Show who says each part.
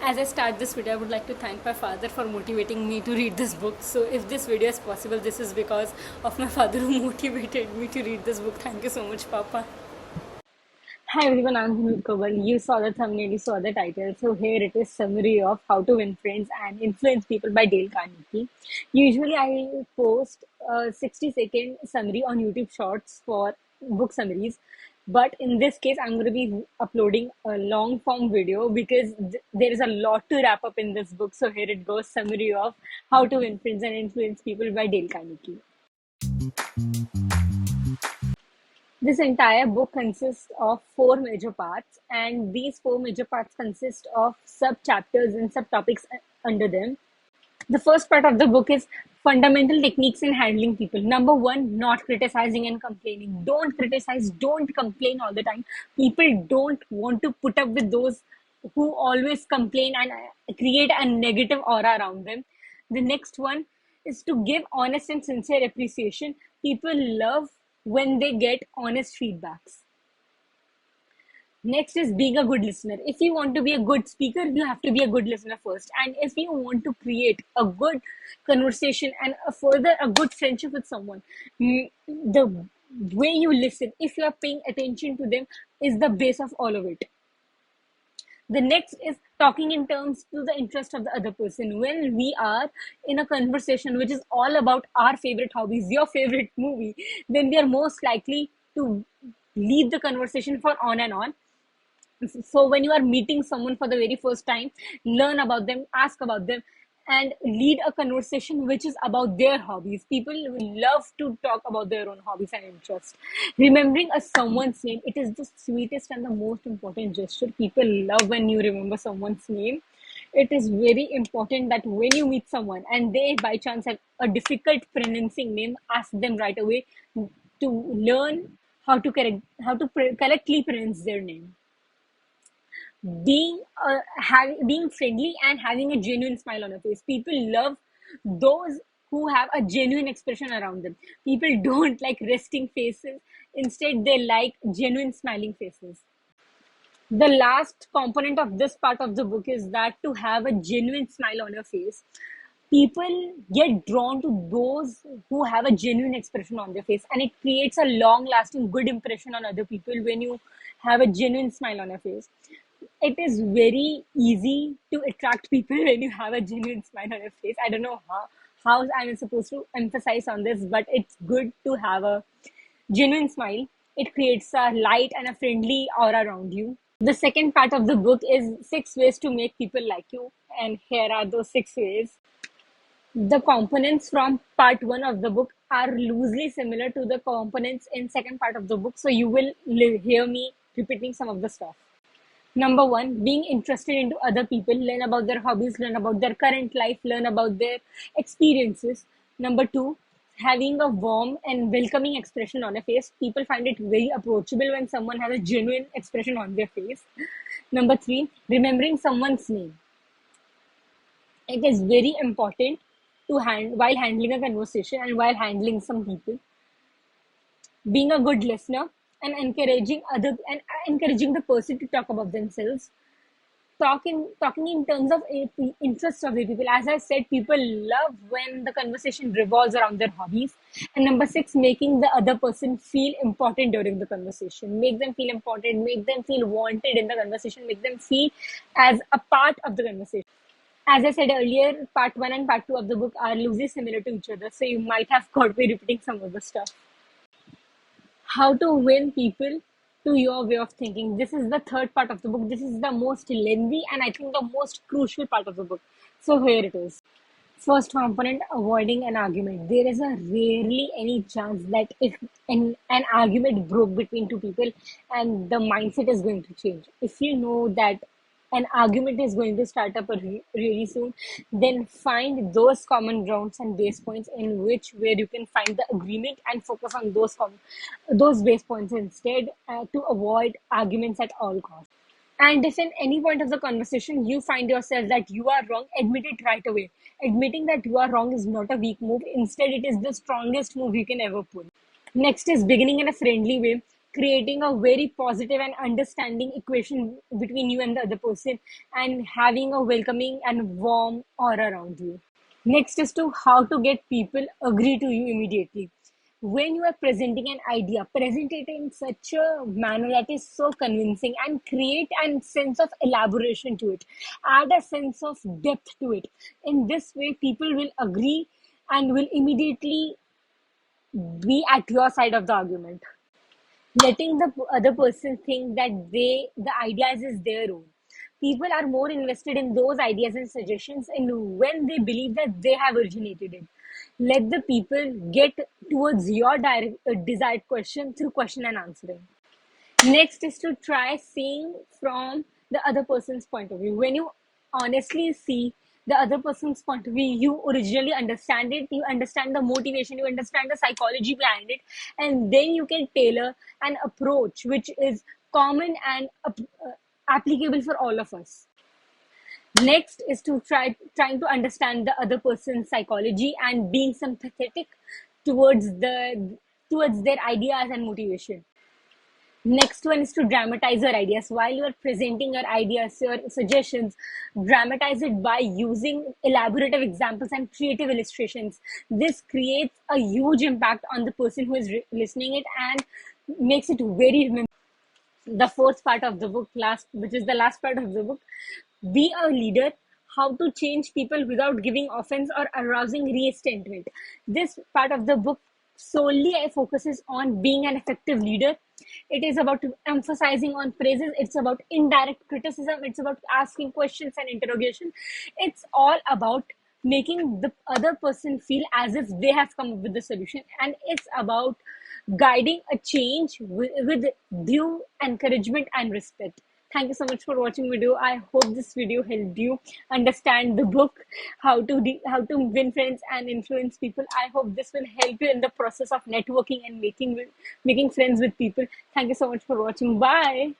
Speaker 1: As I start this video, I would like to thank my father for motivating me to read this book. So if this video is possible, this is because of my father who motivated me to read this book. Thank you so much, Papa. Hi everyone, I'm Hunut Kowal. You saw the thumbnail, you saw the title. So here it is, summary of How to Win Friends and Influence People by Dale Carnegie. Usually I post a 60-second summary on YouTube Shorts for book summaries. But in this case, I'm going to be uploading a long form video because there is a lot to wrap up in this book. So here it goes, summary of How to Win Friends and Influence People by Dale Carnegie. This entire book consists of four major parts, and these four major parts consist of sub chapters and subtopics under them. The first part of the book is fundamental techniques in handling people. Number one, not criticizing and complaining. Don't criticize, don't complain all the time. People don't want to put up with those who always complain and create a negative aura around them. The next one is to give honest and sincere appreciation. People love when they get honest feedbacks. Next is being a good listener. If you want to be a good speaker, you have to be a good listener first. And if you want to create a good conversation and further a good friendship with someone, the way you listen, if you are paying attention to them, is the base of all of it. The next is talking in terms to the interest of the other person. When we are in a conversation which is all about our favorite hobbies, your favorite movie, then we are most likely to lead the conversation for on and on. So when you are meeting someone for the very first time, learn about them, ask about them, and lead a conversation which is about their hobbies. People love to talk about their own hobbies and interests. Remembering someone's name, it is the sweetest and the most important gesture. People love when you remember someone's name. It is very important that when you meet someone and they by chance have a difficult pronouncing name, ask them right away to learn how to correctly pronounce their name. Being friendly and having a genuine smile on your face. People love those who have a genuine expression around them. People don't like resting faces. Instead, they like genuine smiling faces. The last component of this part of the book is that to have a genuine smile on your face, people get drawn to those who have a genuine expression on their face, and it creates a long lasting good impression on other people when you have a genuine smile on your face. It is very easy to attract people when you have a genuine smile on your face. I don't know how I'm supposed to emphasize on this, but it's good to have a genuine smile. It creates a light and a friendly aura around you. The second part of the book is 6 ways to make people like you, and here are those 6 ways. The components from part one of the book are loosely similar to the components in second part of the book, so you will hear me repeating some of the stuff. Number one, being interested into other people, learn about their hobbies, learn about their current life, learn about their experiences. Number two, having a warm and welcoming expression on a face. People find it very approachable when someone has a genuine expression on their face. Number three, remembering someone's name. It is very important to while handling a conversation and while handling some people. Being a good listener and encouraging the person to talk about themselves. Talking in terms of interests of the people. As I said, people love when the conversation revolves around their hobbies. And number six, making the other person feel important during the conversation. Make them feel important, make them feel wanted in the conversation, make them feel as a part of the conversation. As I said earlier, part one and part two of the book are loosely similar to each other, so you might have caught me repeating some of the stuff. How to win people to your way of thinking. This is the third part of the book. This is the most lengthy and I think the most crucial part of the book. So here it is. First component, avoiding an argument. There is a rarely any chance that if an argument broke between two people and the mindset is going to change. If you know that an argument is going to start up really soon, then find those common grounds and base points in which where you can find the agreement and focus on those base points instead to avoid arguments at all costs. And if in any point of the conversation you find yourself that you are wrong, admit it right away. Admitting that you are wrong is not a weak move. Instead, it is the strongest move you can ever pull. Next is beginning in a friendly way. creating a very positive and understanding equation between you and the other person, and having a welcoming and warm aura around you. Next is to how to get people agree to you immediately. When you are presenting an idea, present it in such a manner that is so convincing and create a sense of elaboration to it. Add a sense of depth to it. In this way, people will agree and will immediately be at your side of the argument. Letting the other person think that the ideas is their own. People are more invested in those ideas and suggestions and when they believe that they have originated it. Let the people get towards your desired question through question and answering. Next is to try seeing from the other person's point of view. When you honestly see the other person's point of view, you originally understand it, you understand the motivation, you understand the psychology behind it, and then you can tailor an approach which is common and applicable for all of us. Next is to trying to understand the other person's psychology and being sympathetic towards towards their ideas and motivation. Next one is to dramatize your ideas. While you are presenting your ideas, your suggestions, dramatize it by using elaborative examples and creative illustrations. This creates a huge impact on the person who is listening it and makes it very memorable. The fourth part of the book, last which is the last part of the book, be a leader, how to change people without giving offense or arousing resentment. This part of the book solely focuses on being an effective leader. It is about emphasizing on praises, it's about indirect criticism, it's about asking questions and interrogation. It's all about making the other person feel as if they have come up with the solution, and it's about guiding a change with due encouragement and respect. Thank you so much for watching video. I hope this video helped you understand the book, how to win friends and influence people. I hope this will help you in the process of networking and making friends with people. Thank you so much for watching. Bye.